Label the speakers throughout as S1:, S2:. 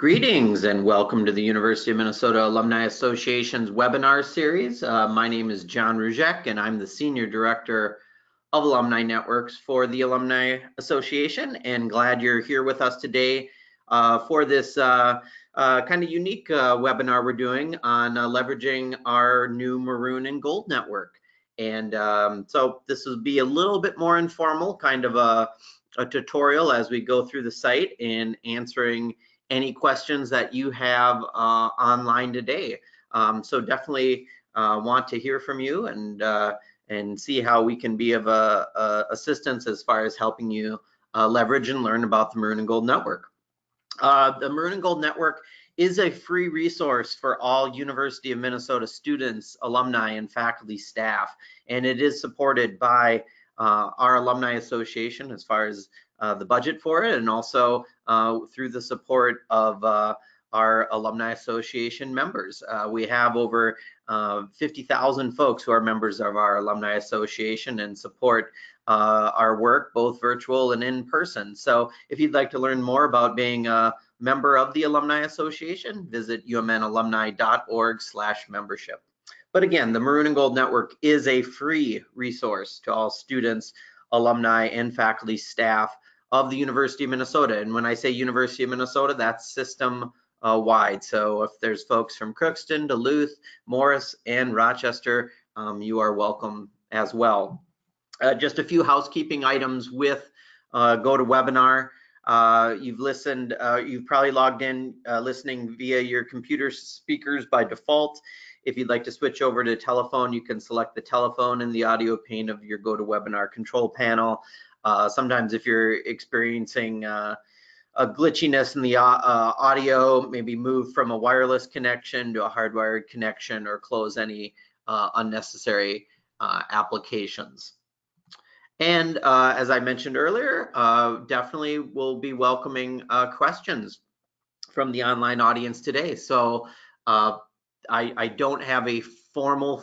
S1: Greetings and welcome to the University of Minnesota Alumni Association's webinar series. My name is Jon Ruzek and I'm the Senior Director of Alumni Networks for the Alumni Association, and glad you're here with us today for this kind of unique webinar we're doing on leveraging our new Maroon and Gold network. And so this will be a little bit more informal, kind of a tutorial as we go through the site and answering any questions that you have online today. So definitely want to hear from you and see how we can be of assistance as far as helping you leverage and learn about the Maroon and Gold Network. The Maroon and Gold Network is a free resource for all University of Minnesota students, alumni, and faculty staff, and it is supported by our Alumni Association as far as the budget for it, and also through the support of our Alumni Association members. We have over 50,000 folks who are members of our Alumni Association and support our work, both virtual and in person. So if you'd like to learn more about being a member of the Alumni Association, visit umnalumni.org/membership. But again, the Maroon and Gold Network is a free resource to all students, alumni, and faculty staff of the University of Minnesota. And when I say University of Minnesota, that's system wide. So if there's folks from Crookston, Duluth, Morris, and Rochester, you are welcome as well. Just a few housekeeping items with GoToWebinar. You've probably logged in listening via your computer speakers by default. If you'd like to switch over to telephone, you can select the telephone in the audio pane of your GoToWebinar control panel. Sometimes if you're experiencing a glitchiness in the audio, maybe move from a wireless connection to a hardwired connection or close any unnecessary applications. And as I mentioned earlier, definitely we'll be welcoming questions from the online audience today. So I don't have a formal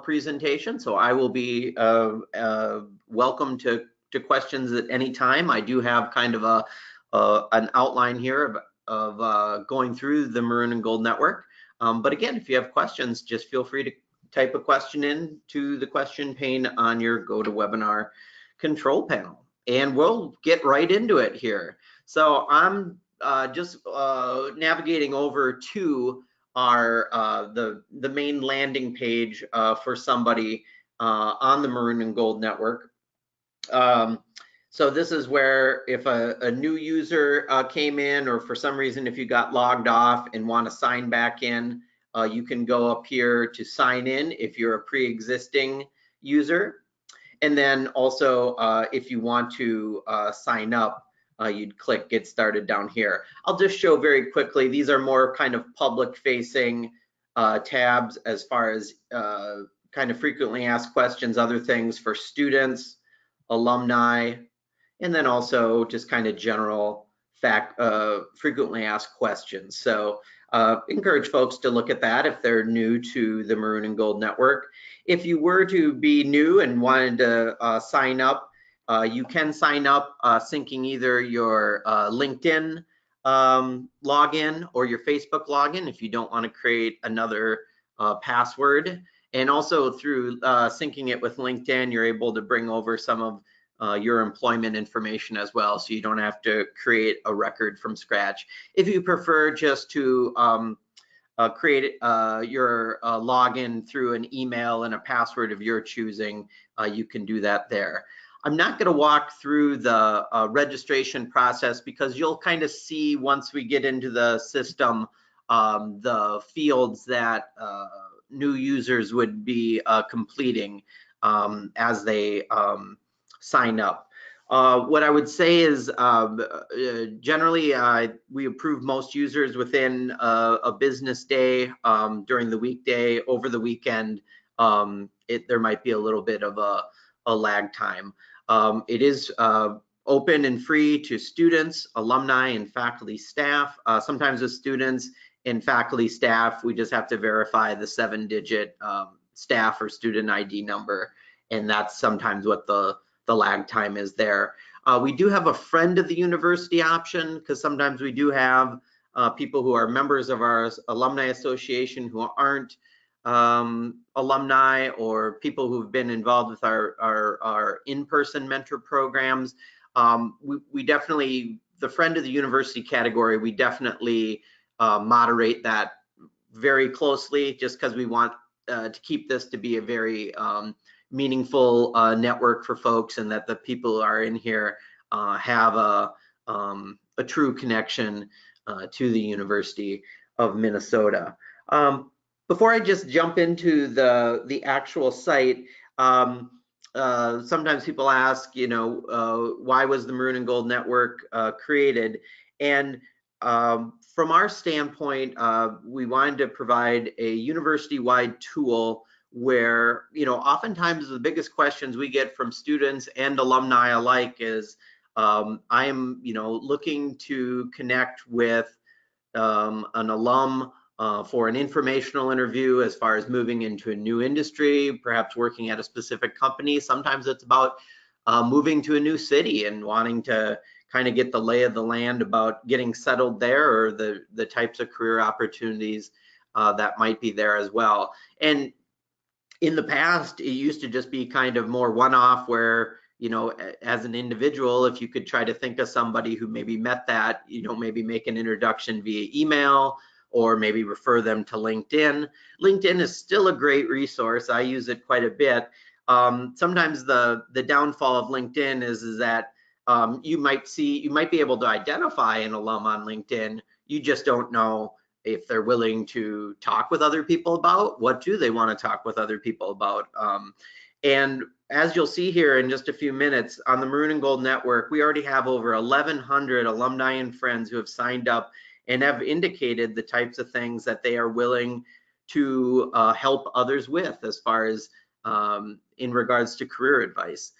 S1: presentation, so I will be welcome to questions at any time. I do have kind of an outline here of going through the Maroon and Gold Network. But again, if you have questions, just feel free to type a question into the question pane on your GoToWebinar control panel, and we'll get right into it here. So I'm just navigating over to our the main landing page for somebody on the Maroon and Gold Network. So this is where if a new user came in, or for some reason if you got logged off and want to sign back in, you can go up here to sign in if you're a pre-existing user. And then also if you want to sign up, you'd click Get Started down here. I'll just show very quickly, these are more kind of public facing tabs as far as kind of frequently asked questions, other things for students, alumni, and then also just kind of general frequently asked questions. So encourage folks to look at that if they're new to the Maroon and Gold Network. If you were to be new and wanted to sign up, you can sign up syncing either your LinkedIn login or your Facebook login if you don't want to create another password. And also through syncing it with LinkedIn, you're able to bring over some of your employment information as well, so you don't have to create a record from scratch. If you prefer just to create your login through an email and a password of your choosing, you can do that there. I'm not going to walk through the registration process because you'll kind of see once we get into the system the fields that new users would be completing as they sign up. What I would say is generally we approve most users within a business day. During the weekday, over the weekend, there might be a little bit of a lag time. It is open and free to students, alumni, and faculty staff. Sometimes with students and faculty staff, we just have to verify the 7-digit staff or student ID number, and that's sometimes what the lag time is there. We do have a friend of the university option because sometimes we do have people who are members of our alumni association who aren't alumni, or people who've been involved with our in-person mentor programs. We definitely, the friend of the university category, we definitely moderate that very closely, just because we want to keep this to be a very meaningful network for folks, and that the people who are in here have a true connection to the University of Minnesota. Before I just jump into the actual site, sometimes people ask, why was the Maroon and Gold Network created? And from our standpoint, we wanted to provide a university-wide tool where, oftentimes the biggest questions we get from students and alumni alike is, I am, looking to connect with an alum for an informational interview as far as moving into a new industry, perhaps working at a specific company. Sometimes it's about moving to a new city and wanting to kind of get the lay of the land about getting settled there, or the types of career opportunities that might be there as well. And in the past, it used to just be kind of more one-off, where, as an individual, if you could try to think of somebody who maybe met that, maybe make an introduction via email, or maybe refer them to LinkedIn. LinkedIn is still a great resource. I use it quite a bit. Sometimes the downfall of LinkedIn is that you might be able to identify an alum on LinkedIn. You just don't know if they're willing to talk with other people about what do they want to talk with other people about. And as you'll see here in just a few minutes, on the Maroon and Gold Network, we already have over 1,100 alumni and friends who have signed up and have indicated the types of things that they are willing to help others with, as far as in regards to career advice.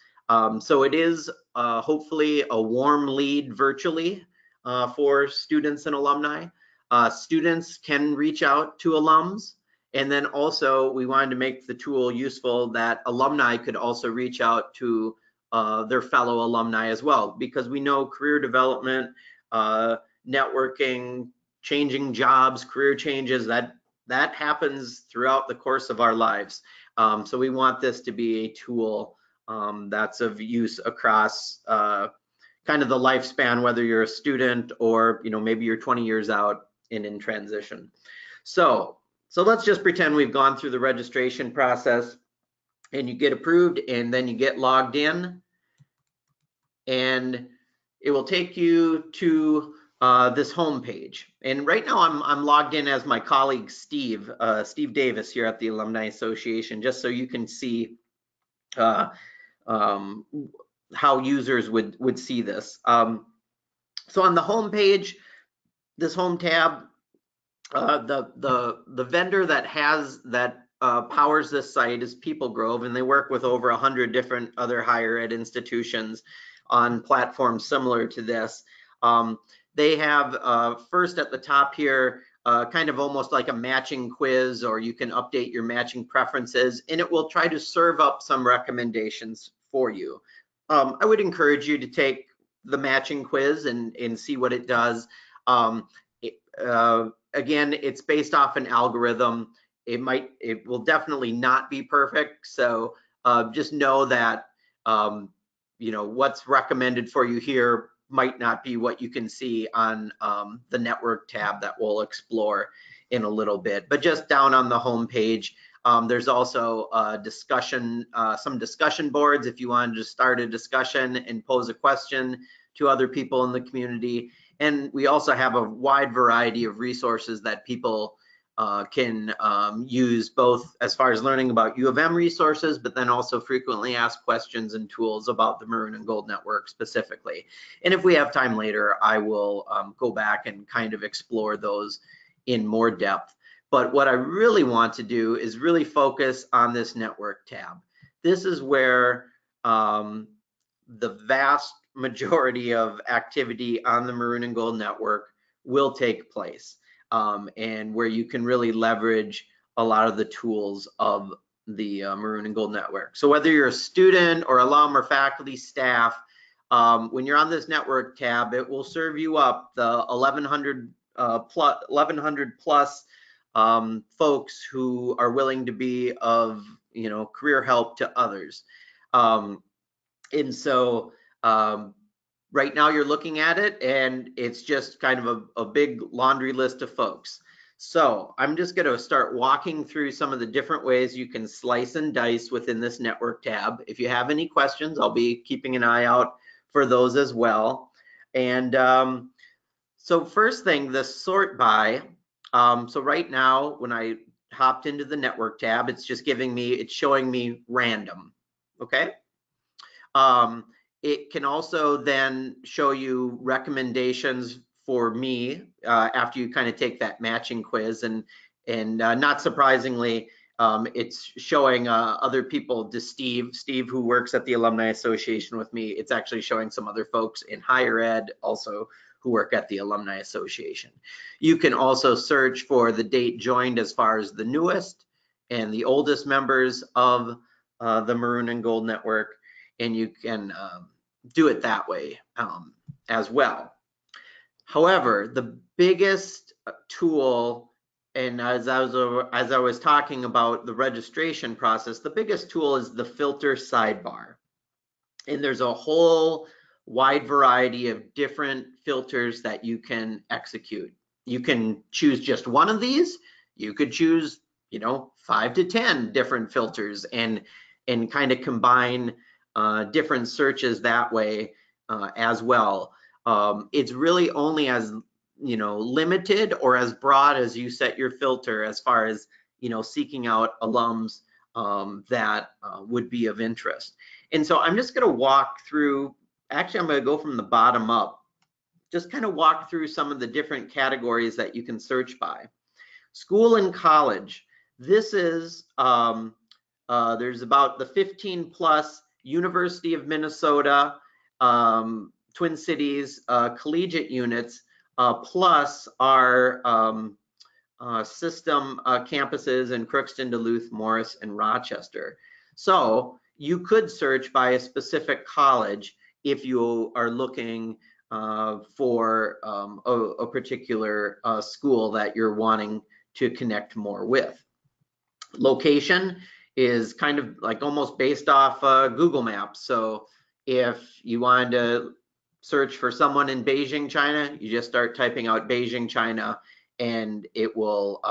S1: So it is hopefully a warm lead virtually for students and alumni. Students can reach out to alums, and then also we wanted to make the tool useful that alumni could also reach out to their fellow alumni as well, because we know career development, networking, changing jobs, career changes, that happens throughout the course of our lives. So we want this to be a tool that's of use across kind of the lifespan, whether you're a student or maybe you're 20 years out and in transition. So let's just pretend we've gone through the registration process, and you get approved, and then you get logged in, and it will take you to this home page. And right now I'm logged in as my colleague Steve Davis here at the Alumni Association, just so you can see how users would see this. So on the home page, this home tab, the vendor that powers this site is People Grove, and they work with over 100 different other higher ed institutions on platforms similar to this. They have first at the top here, kind of almost like a matching quiz, or you can update your matching preferences, and it will try to serve up some recommendations for you. I would encourage you to take the matching quiz and see what it does. Again, it's based off an algorithm. It will definitely not be perfect. So just know that, what's recommended for you here might not be what you can see on the network tab that we'll explore in a little bit. But just down on the home page, there's also some discussion boards if you wanted to start a discussion and pose a question to other people in the community. And we also have a wide variety of resources that people can use, both as far as learning about U of M resources, but then also frequently asked questions and tools about the Maroon and Gold Network specifically. And if we have time later, I will go back and kind of explore those in more depth. But what I really want to do is really focus on this network tab. This is where the vast majority of activity on the Maroon and Gold Network will take place, and where you can really leverage a lot of the tools of the Maroon and Gold Network. So whether you're a student or alum or faculty, staff, when you're on this network tab, it will serve you up the 1,100 1,100 plus folks who are willing to be of career help to others. And so right now you're looking at it, and it's just kind of a big laundry list of folks. So I'm just going to start walking through some of the different ways you can slice and dice within this network tab. If you have any questions, I'll be keeping an eye out for those as well. And so first thing, the sort by. So right now, when I hopped into the network tab, it's just showing me random, okay? It can also then show you recommendations for me after you kind of take that matching quiz, and not surprisingly, it's showing other people to Steve who works at the Alumni Association with me. It's actually showing some other folks in higher ed also who work at the Alumni Association. You can also search for the date joined as far as the newest and the oldest members of the Maroon and Gold Network, and you can do it that way as well. However, the biggest tool, and as I was talking about the registration process, the biggest tool is the filter sidebar. And there's a whole wide variety of different filters that you can execute. You can choose just one of these. You could choose, 5 to 10 different filters and kind of combine different searches that way as well. It's really only as limited or as broad as you set your filter as far as seeking out alums that would be of interest. And so I'm just going to walk through. Actually, I'm going to go from the bottom up, just kind of walk through some of the different categories that you can search by. School and college. This is there's about the 15 plus University of Minnesota, Twin Cities collegiate units, plus our system campuses in Crookston, Duluth, Morris, and Rochester. So you could search by a specific college if you are looking for a particular school that you're wanting to connect more with. Location is kind of like almost based off Google Maps. So if you wanted to search for someone in Beijing, China, you just start typing out Beijing, China, and it will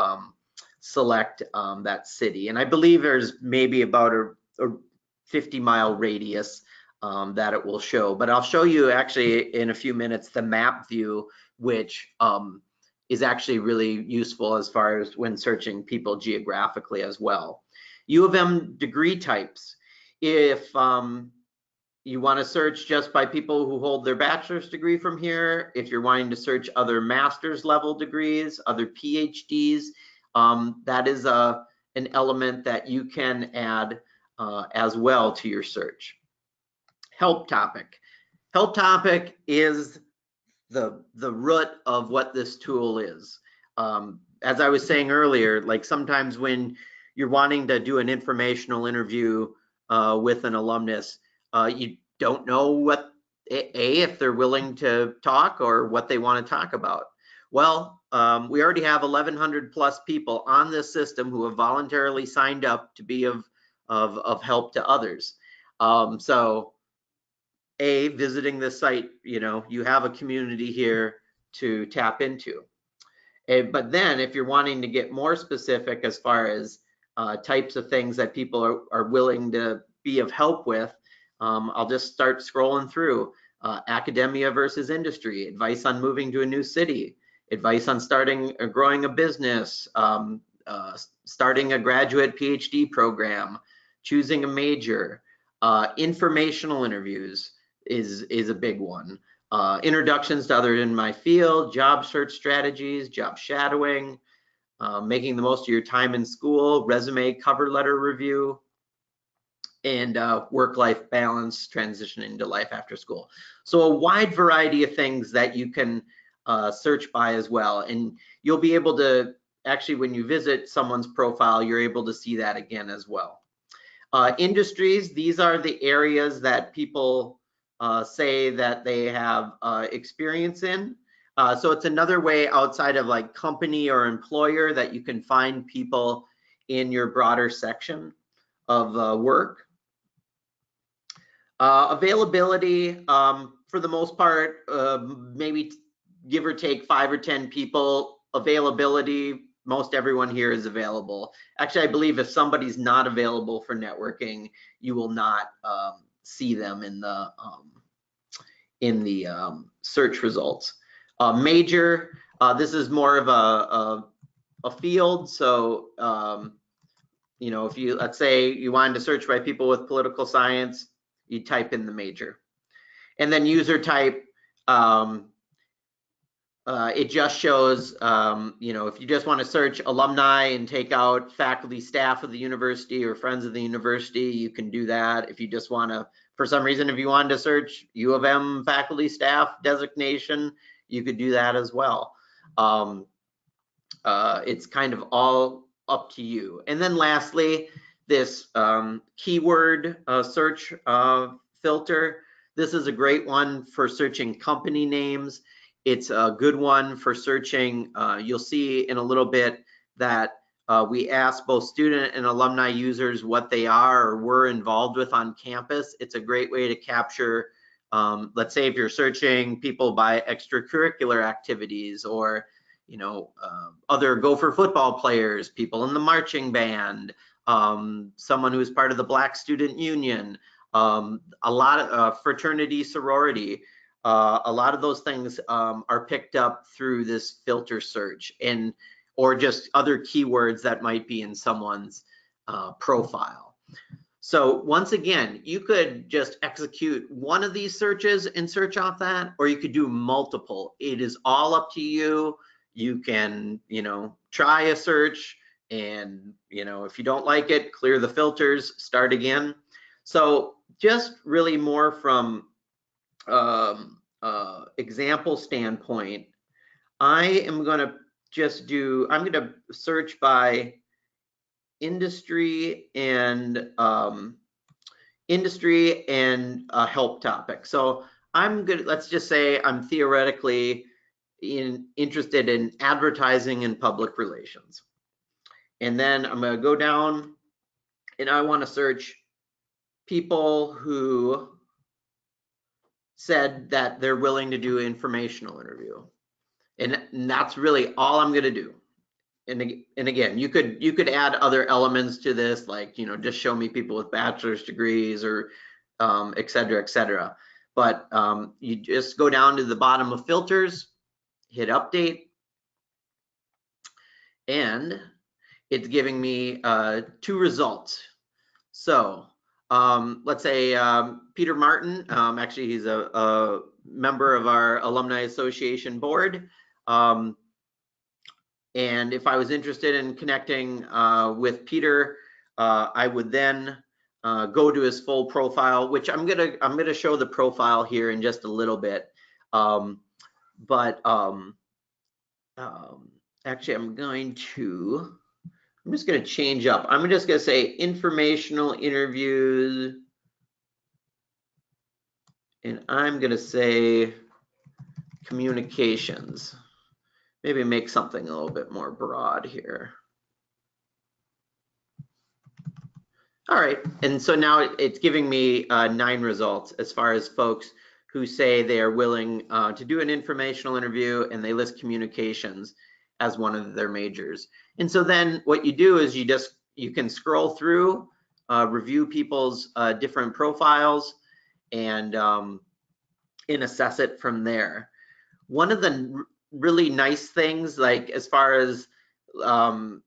S1: select that city. And I believe there's maybe about a 50-mile radius that it will show. But I'll show you actually in a few minutes the map view, which is actually really useful as far as when searching people geographically as well. U of M degree types. If you want to search just by people who hold their bachelor's degree from here, if you're wanting to search other master's level degrees, other PhDs, that is an element that you can add as well to your search. Help topic. Help topic is the root of what this tool is. As I was saying earlier, like sometimes when you're wanting to do an informational interview with an alumnus, you don't know what if they're willing to talk or what they want to talk about. Well, we already have 1,100 plus people on this system who have voluntarily signed up to be of help to others. So visiting this site, you have a community here to tap into. But then if you're wanting to get more specific as far as types of things that people are willing to be of help with, I'll just start scrolling through. Academia versus industry, advice on moving to a new city, advice on starting or growing a business, starting a graduate PhD program, choosing a major, informational interviews is a big one. Introductions to others in my field, job search strategies, job shadowing, making the most of your time in school, resume cover letter review, and work-life balance, transitioning to life after school. So a wide variety of things that you can search by as well. And you'll be able to, actually when you visit someone's profile, you're able to see that again as well. Industries, these are the areas that people say that they have experience in. So it's another way outside of like company or employer that you can find people in your broader section of work. Availability, for the most part, maybe give or take 5 or 10 people. Availability, most everyone here is available. Actually, I believe if somebody's not available for networking, you will not see them in the search results. Major, this is more of a field. So, you know, if you, let's say you wanted to search by people with political science, you type in the major. And then user type, it just shows, you know, if you just want to search alumni and take out faculty, staff of the university or friends of the university, you can do that. If you just want to, for some reason, if you wanted to search U of M faculty, staff designation, you could do that as well. It's kind of all up to you. And then lastly, this keyword search filter. This is a great one for searching company names. It's a good one for searching. You'll see in a little bit that we ask both student and alumni users what they are or were involved with on campus. It's a great way to capture, let's say if you're searching people by extracurricular activities or, you know, other Gopher football players, people in the marching band, someone who's part of the Black Student Union, a lot of fraternity, sorority. A lot of those things are picked up through this filter search, and or just other keywords that might be in someone's profile. So once again, you could just execute one of these searches and search off that, or you could do multiple. It is all up to you. You can, you know, try a search, and, you know, if you don't like it, clear the filters, start again. So just really more from example standpoint, I am going to just do, I'm going to search by industry and help topic. So I'm good. Let's just say I'm theoretically interested in advertising and public relations. And then I'm going to go down and I want to search people who said that they're willing to do an informational interview. And that's really all I'm going to do. And again, you could add other elements to this, like, you know, just show me people with bachelor's degrees or et cetera, et cetera. But you just go down to the bottom of filters, hit update, and it's giving me 2 results. So let's say Peter Martin, actually he's a member of our Alumni Association board. And if I was interested in connecting with Peter, I would then go to his full profile, which I'm gonna show the profile here in just a little bit. Actually, I'm just gonna change up. I'm just gonna say informational interviews, and I'm gonna say communications. Maybe make something a little bit more broad here. All right, and so now it's giving me 9 results as far as folks who say they are willing to do an informational interview, and they list communications as one of their majors. And so then what you do is you can scroll through, review people's different profiles, and assess it from there. One of the really nice things, like as far as no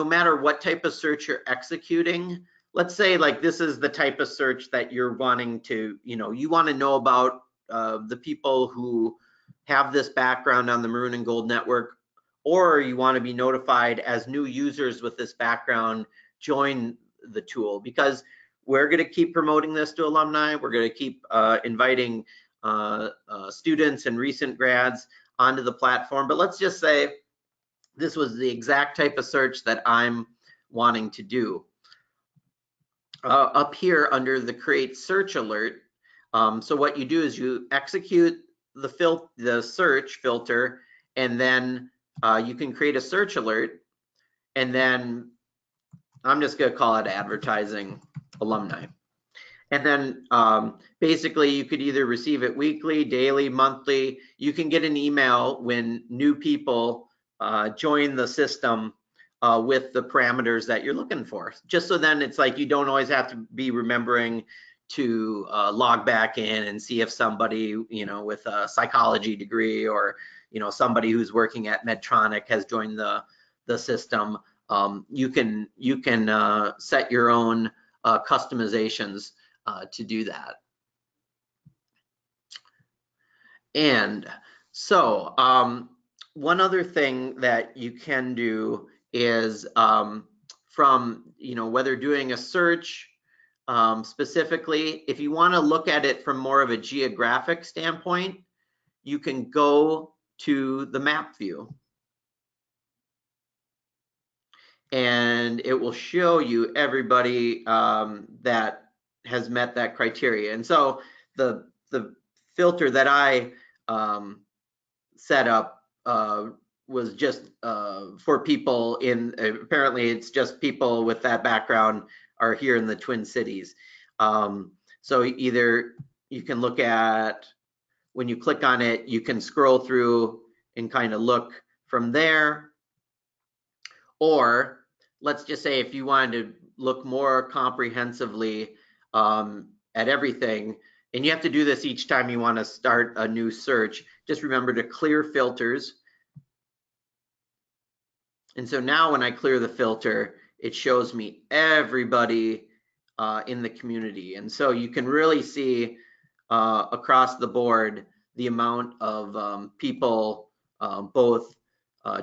S1: matter what type of search you're executing, let's say like this is the type of search that you're wanting to, you want to know about the people who have this background on the Maroon and Gold network, or you want to be notified as new users with this background join the tool, because we're going to keep promoting this to alumni. We're going to keep inviting students and recent grads onto the platform. But let's just say this was the exact type of search that I'm wanting to do. Up here under the create search alert, so what you do is you execute the search filter, and then you can create a search alert, and then I'm just going to call it advertising alumni. And then basically you could either receive it weekly, daily, monthly. You can get an email when new people join the system with the parameters that you're looking for. Just so then it's like you don't always have to be remembering to log back in and see if somebody, you know, with a psychology degree or, you know, somebody who's working at Medtronic has joined the system. You can set your own customizations to do that. And so one other thing that you can do is from, you know, whether doing a search specifically, if you want to look at it from more of a geographic standpoint, you can go to the map view. And it will show you everybody that has met that criteria. And so the filter that I set up was just for people in, apparently it's just people with that background are here in the Twin Cities. So either you can look at, when you click on it, you can scroll through and kind of look from there. Or let's just say if you wanted to look more comprehensively at everything, and you have to do this each time you want to start a new search, just remember to clear filters. And so now when I clear the filter, it shows me everybody in the community. And so you can really see across the board the amount of people both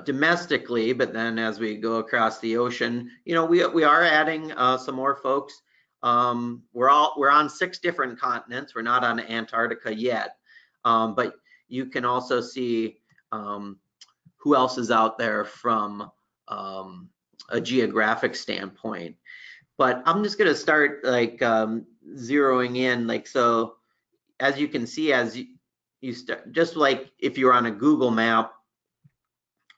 S1: domestically, but then as we go across the ocean, you know, we are adding some more folks. We're on 6 different continents. We're not on Antarctica yet, but you can also see who else is out there from a geographic standpoint. But I'm just going to start like zeroing in, like, so as you can see, as you start, just like if you're on a Google map,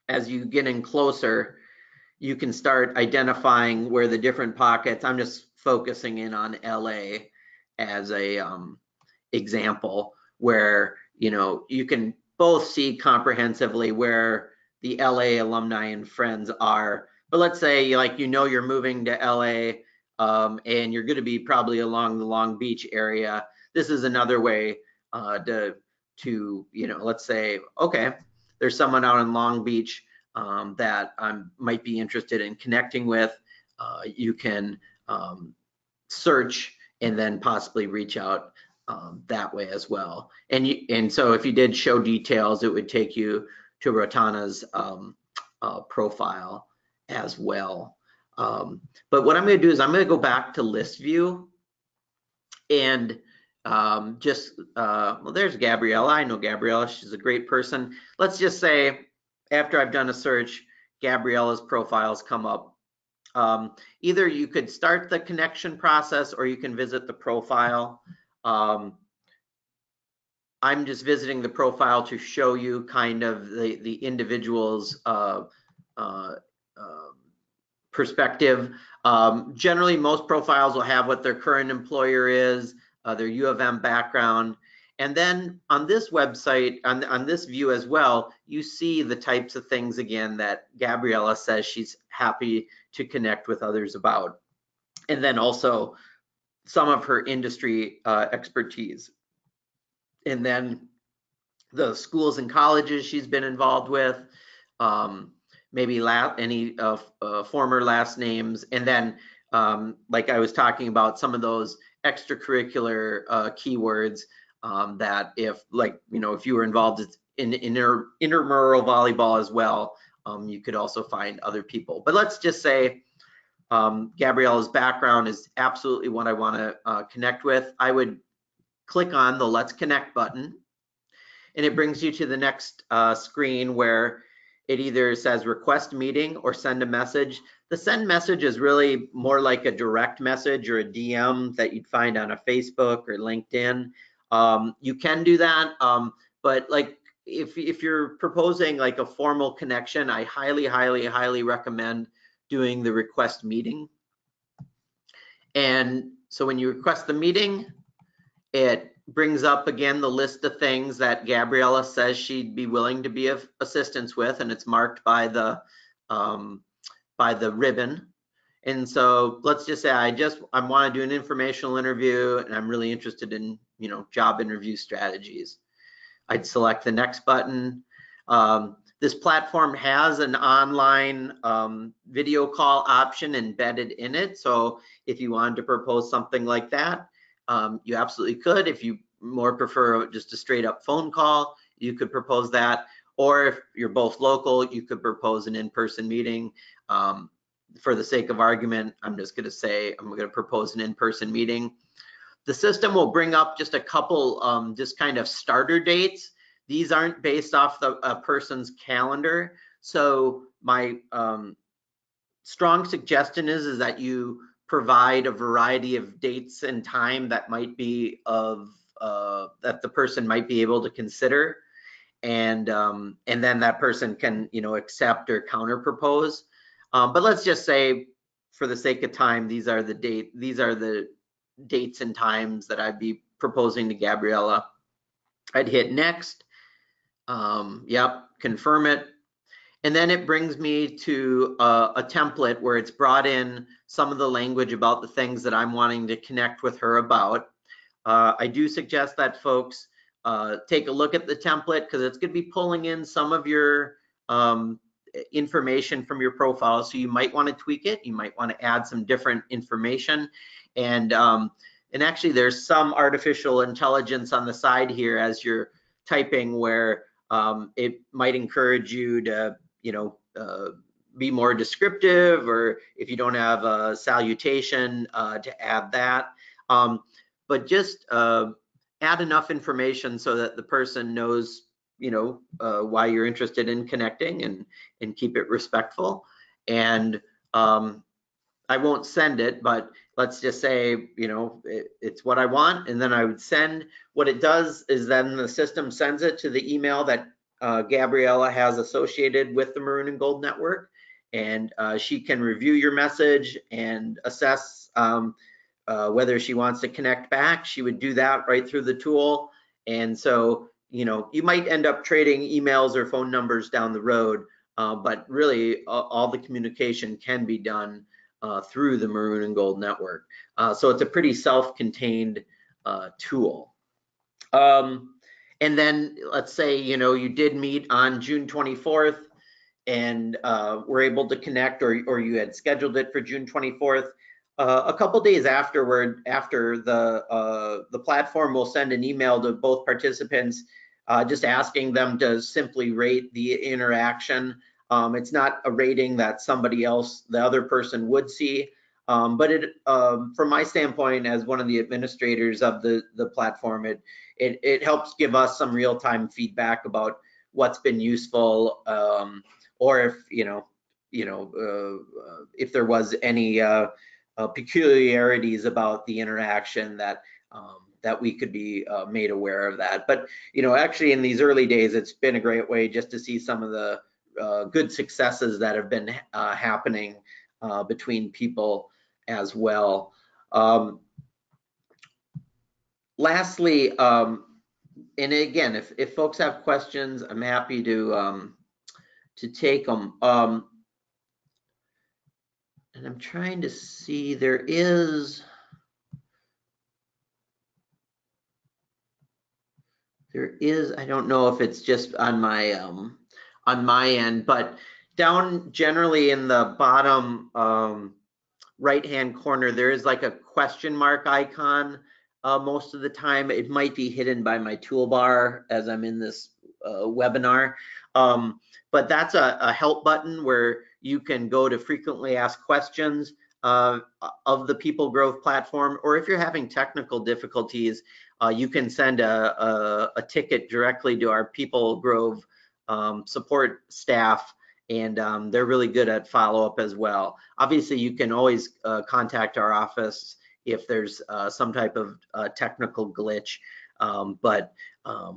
S1: as you get in closer, you can start identifying where the different pockets. I'm just focusing in on LA as a example, where, you know, you can both see comprehensively where the LA alumni and friends are. But let's say, like, you know, you're moving to LA and you're going to be probably along the Long Beach area. This is another way to you know, let's say, okay, there's someone out in Long Beach that I might be interested in connecting with. You can search and then possibly reach out that way as well. And so if you did show details, it would take you to Rotana's profile as well. But what I'm going to do is I'm going to go back to list view and well, there's Gabriella. I know Gabriella. She's a great person. Let's just say after I've done a search, Gabriella's profiles come up. Either you could start the connection process or you can visit the profile. I'm just visiting the profile to show you kind of the individual's perspective. Generally, most profiles will have what their current employer is, their U of M background. And then on this website, on this view as well, you see the types of things, again, that Gabriella says she's happy to connect with others about. And then also some of her industry expertise. And then the schools and colleges she's been involved with, maybe any former last names. And then, like I was talking about, some of those extracurricular keywords that if, like, you know, if you were involved in intramural volleyball as well, you could also find other people. But let's just say Gabriella's background is absolutely what I want to connect with. I would click on the Let's Connect button, and it brings you to the next screen where it either says request meeting or send a message. The send message is really more like a direct message or a DM that you'd find on a Facebook or LinkedIn. You can do that, but like if you're proposing like a formal connection, I highly recommend doing the request meeting. And so when you request the meeting, it brings up again the list of things that Gabriella says she'd be willing to be of assistance with, and it's marked by the ribbon. And so let's just say I want to do an informational interview, and I'm really interested in, you know, job interview strategies. I'd select the next button. This platform has an online video call option embedded in it. So if you wanted to propose something like that, you absolutely could. If you more prefer just a straight up phone call, you could propose that. Or if you're both local, you could propose an in-person meeting. For the sake of argument, I'm just going to say I'm going to propose an in-person meeting. The system will bring up just a couple just kind of starter dates. These aren't based off a person's calendar. So my strong suggestion is that you provide a variety of dates and time that might be of that the person might be able to consider, and then that person can, you know, accept or counter propose. But let's just say, for the sake of time, these are the dates and times that I'd be proposing to Gabriella. I'd hit next. Yep, confirm it. And then it brings me to a template where it's brought in some of the language about the things that I'm wanting to connect with her about. I do suggest that folks take a look at the template, because it's going to be pulling in some of your information from your profile. So you might want to tweak it. You might want to add some different information. And actually, there's some artificial intelligence on the side here as you're typing, where it might encourage you to, you know, be more descriptive, or if you don't have a salutation, to add that. But just add enough information so that the person knows, you know, why you're interested in connecting, and keep it respectful. And I won't send it, but let's just say, you know, it's what I want, and then I would send. What it does is then the system sends it to the email that Gabriella has associated with the Maroon and Gold Network, and she can review your message and assess whether she wants to connect back. She would do that right through the tool. And so, you know, you might end up trading emails or phone numbers down the road, but really all the communication can be done through the Maroon and Gold Network. So it's a pretty self-contained tool. And then let's say, you know, you did meet on June 24th and were able to connect, or you had scheduled it for June 24th. A couple days afterward, after the platform will send an email to both participants, just asking them to simply rate the interaction. It's not a rating that somebody else, the other person, would see, but it, from my standpoint as one of the administrators of the platform, it helps give us some real-time feedback about what's been useful, or if if there was any peculiarities about the interaction that we could be made aware of that. But actually in these early days, it's been a great way just to see some of the good successes that have been happening between people as well. Lastly, and again, if folks have questions, I'm happy to take them. And I'm trying to see, there is I don't know if it's just on my end, but down generally in the bottom right-hand corner, there is like a question mark icon. Most of the time, it might be hidden by my toolbar as I'm in this webinar. But that's a help button where you can go to frequently asked questions of the People Grove platform, or if you're having technical difficulties, you can send a ticket directly to our People Grove support staff, and they're really good at follow-up as well. Obviously, you can always contact our office if there's some type of technical glitch. but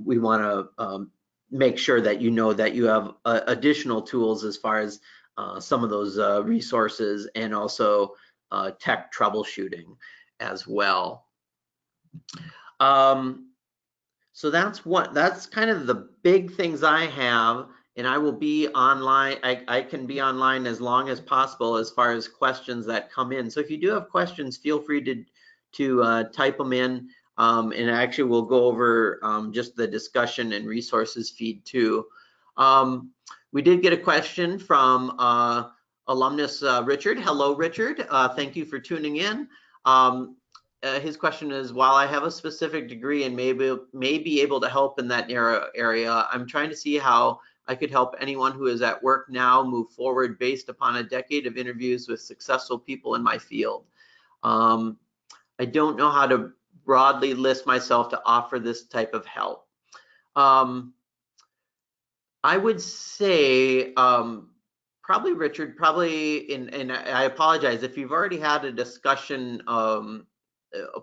S1: we want to make sure that you know that you have additional tools as far as some of those resources and also tech troubleshooting as well. So that's kind of the big things I have, and I will be online. I can be online as long as possible as far as questions that come in. So if you do have questions, feel free to type them in, and actually we'll go over just the discussion and resources feed too. We did get a question from alumnus Richard. Hello, Richard. Thank you for tuning in. His question is, while I have a specific degree and may be able to help in that area, I'm trying to see how I could help anyone who is at work now move forward based upon a decade of interviews with successful people in my field. I don't know how to broadly list myself to offer this type of help. I would say, probably Richard, and I apologize if you've already had a discussion, a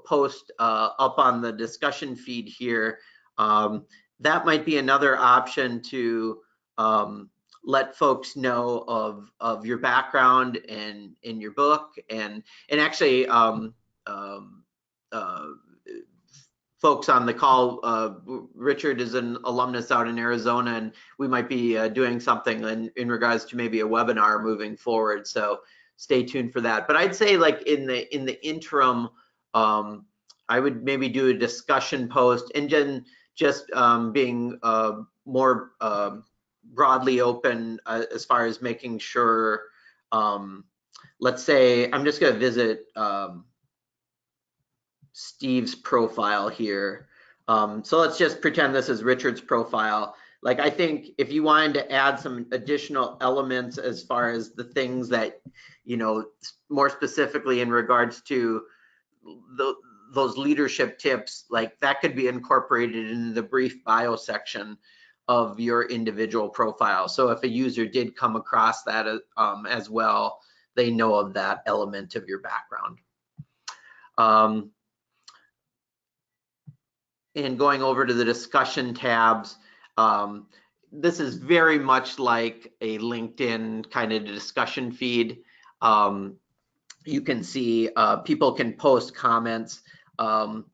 S1: post up on the discussion feed here. That might be another option to let folks know of your background and in your book, and actually folks on the call, Richard is an alumnus out in Arizona, and we might be doing something in regards to maybe a webinar moving forward. So stay tuned for that. But I'd say, like, in the interim, I would maybe do a discussion post, and then just being more broadly open as far as making sure, let's say I'm just going to visit Steve's profile here. So let's just pretend this is Richard's profile. Like, I think if you wanted to add some additional elements as far as the things that, you know, more specifically in regards to those leadership tips, like that could be incorporated in the brief bio section of your individual profile. So if a user did come across that as well, they know of that element of your background. And going over to the discussion tabs, this is very much like a LinkedIn kind of discussion feed. You can see people can post comments and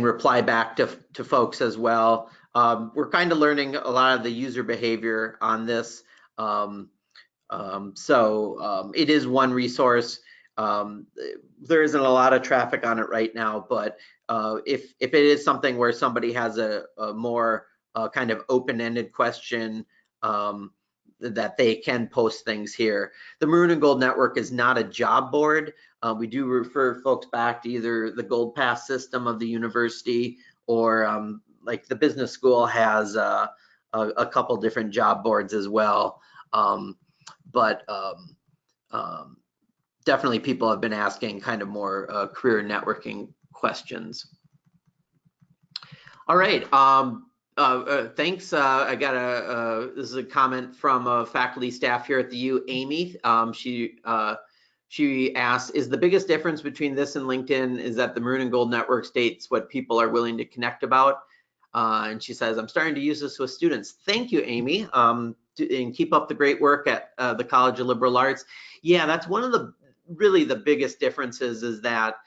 S1: reply back to folks as well. We're kind of learning a lot of the user behavior on this. So it is one resource. There isn't a lot of traffic on it right now, but if it is something where somebody has a more kind of open-ended question, that they can post things here. The Maroon and Gold Network is not a job board. We do refer folks back to either the Gold Pass system of the university, or like the business school has a couple different job boards as well. Definitely people have been asking kind of more career networking questions. All right. Thanks. I got this is a comment from a faculty staff here at the U, Amy. She asked, is the biggest difference between this and LinkedIn is that the Maroon and Gold Network states what people are willing to connect about? And she says, I'm starting to use this with students. Thank you, Amy. And keep up the great work at the College of Liberal Arts. Yeah, that's one of the really the biggest differences, is that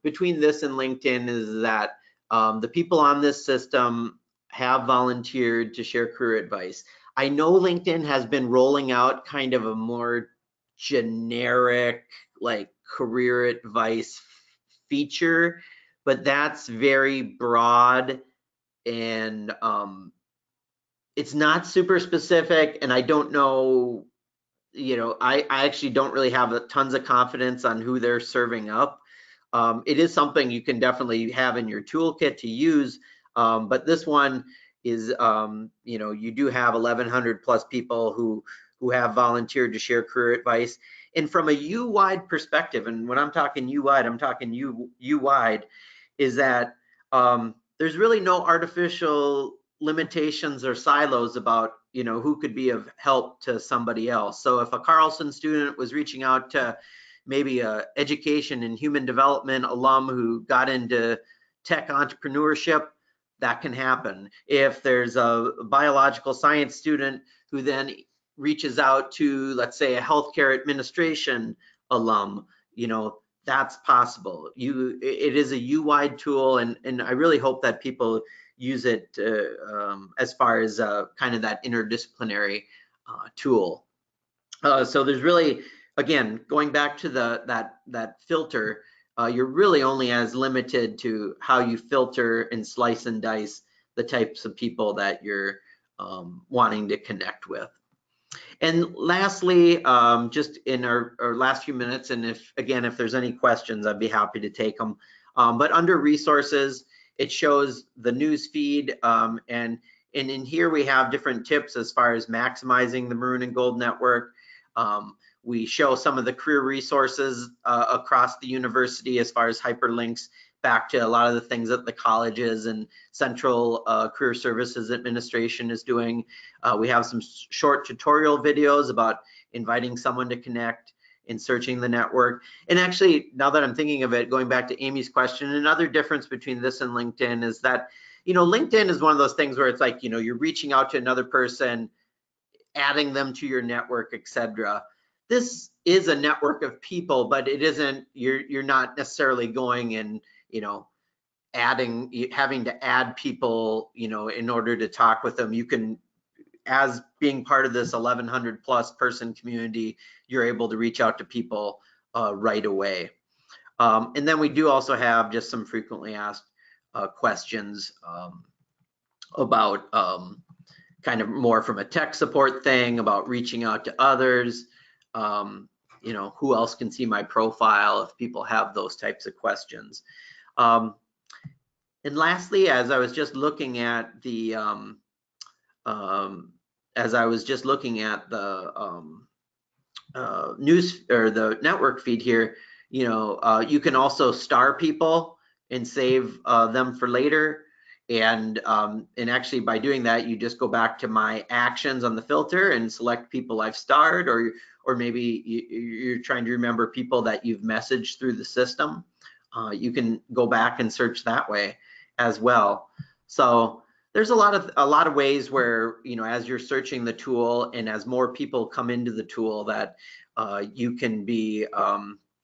S1: between this and LinkedIn is that the people on this system have volunteered to share career advice. I know LinkedIn has been rolling out kind of a more generic, like, career advice feature, but that's very broad, and it's not super specific, and I don't know, you know, I actually don't really have tons of confidence on who they're serving up. It is something you can definitely have in your toolkit to use, but this one is, you know, you do have 1,100 plus people who have volunteered to share career advice. And from a U-wide perspective, and when I'm talking U-wide, I'm talking U-wide, is that there's really no artificial limitations or silos about, you know, who could be of help to somebody else. So if a Carlson student was reaching out to maybe a education and human development alum who got into tech entrepreneurship, that can happen. If there's a biological science student who then reaches out to, let's say, a healthcare administration alum, that's possible. It is a U-wide tool, and I really hope that people use it as far as kind of that interdisciplinary tool. So there's really, again, going back to that filter, you're really only as limited to how you filter and slice and dice the types of people that you're wanting to connect with. And lastly, just in our last few minutes, and if there's any questions, I'd be happy to take them. But under resources, it shows the news feed, and in here we have different tips as far as maximizing the Maroon and Gold network. We show some of the career resources across the university as far as hyperlinks back to a lot of the things that the colleges and Central Career Services Administration is doing. We have some short tutorial videos about inviting someone to connect in searching the network. And actually, now that I'm thinking of it, going back to Amy's question, another difference between this and LinkedIn is that, LinkedIn is one of those things where it's like, you're reaching out to another person, adding them to your network, etc. This is a network of people, but it isn't, you're not necessarily going and, having to add people, in order to talk with them. You can, as being part of this 1,100 plus person community, you're able to reach out to people right away. And then we do also have just some frequently asked questions about kind of more from a tech support thing, about reaching out to others. Who else can see my profile, if people have those types of questions. And lastly, as I was just looking at the news or the network feed here, you can also star people and save them for later. And actually, by doing that, you just go back to my actions on the filter and select people I've starred, or maybe you're trying to remember people that you've messaged through the system. You can go back and search that way as well. So there's a lot of ways where, as you're searching the tool and as more people come into the tool, that you can be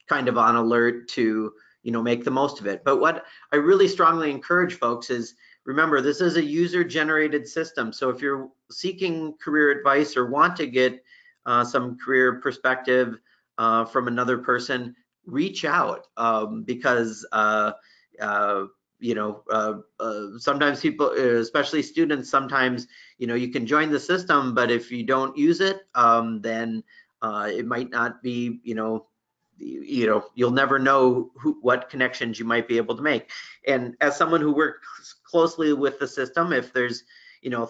S1: kind of on alert to make the most of it. But what I really strongly encourage folks is, remember, this is a user-generated system. So if you're seeking career advice or want to get some career perspective from another person, reach out, because sometimes people, especially students, sometimes you can join the system, but if you don't use it, then it might not be, you'll never know what connections you might be able to make. And as someone who works closely with the system, if there's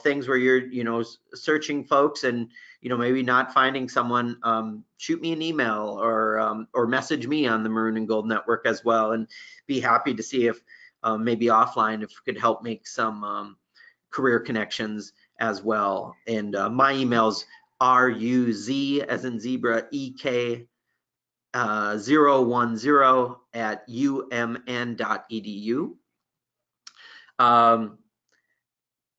S1: things where you're searching folks and maybe not finding someone, shoot me an email or message me on the Maroon and Gold network as well, and be happy to see if maybe offline if we could help make some career connections as well. And my email's RUZ as in zebra EK 010@umn.edu.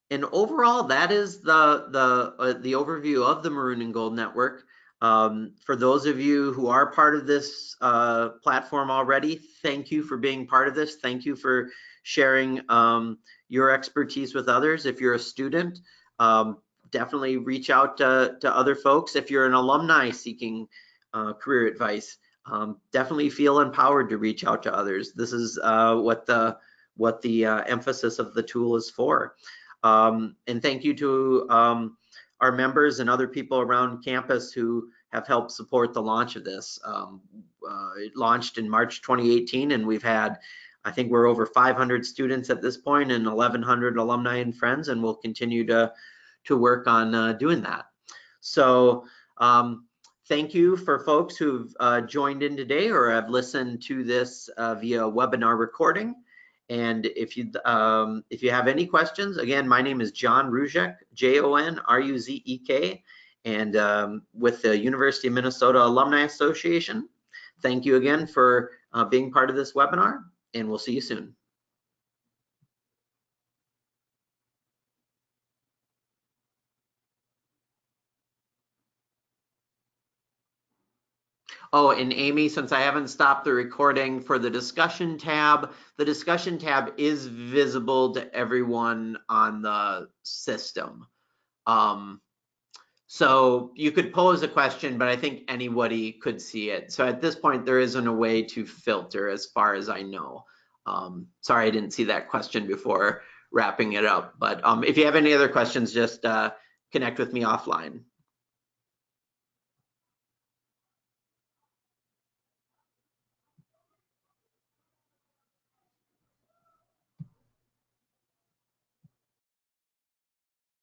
S1: And overall, that is the overview of the Maroon and Gold network. For those of you who are part of this platform already, thank you for being part of this. Thank you for sharing your expertise with others. If you're a student, definitely reach out to other folks. If you're an alumni seeking career advice, definitely feel empowered to reach out to others. This is what the emphasis of the tool is for. And thank you to our members and other people around campus who have helped support the launch of this. It launched in March 2018, and we've had, I think we're over 500 students at this point and 1,100 alumni and friends, and we'll continue to work on doing that. So thank you for folks who've joined in today or have listened to this via webinar recording. And if you have any questions, again, my name is Jon Ruzek, Jon Ruzek, and with the University of Minnesota Alumni Association. Thank you again for being part of this webinar, and we'll see you soon. Oh, and Amy, since I haven't stopped the recording for the discussion tab, the discussion tab is visible to everyone on the system. So you could pose a question, but I think anybody could see it. So at this point, there isn't a way to filter as far as I know. Sorry, I didn't see that question before wrapping it up. But if you have any other questions, just connect with me offline.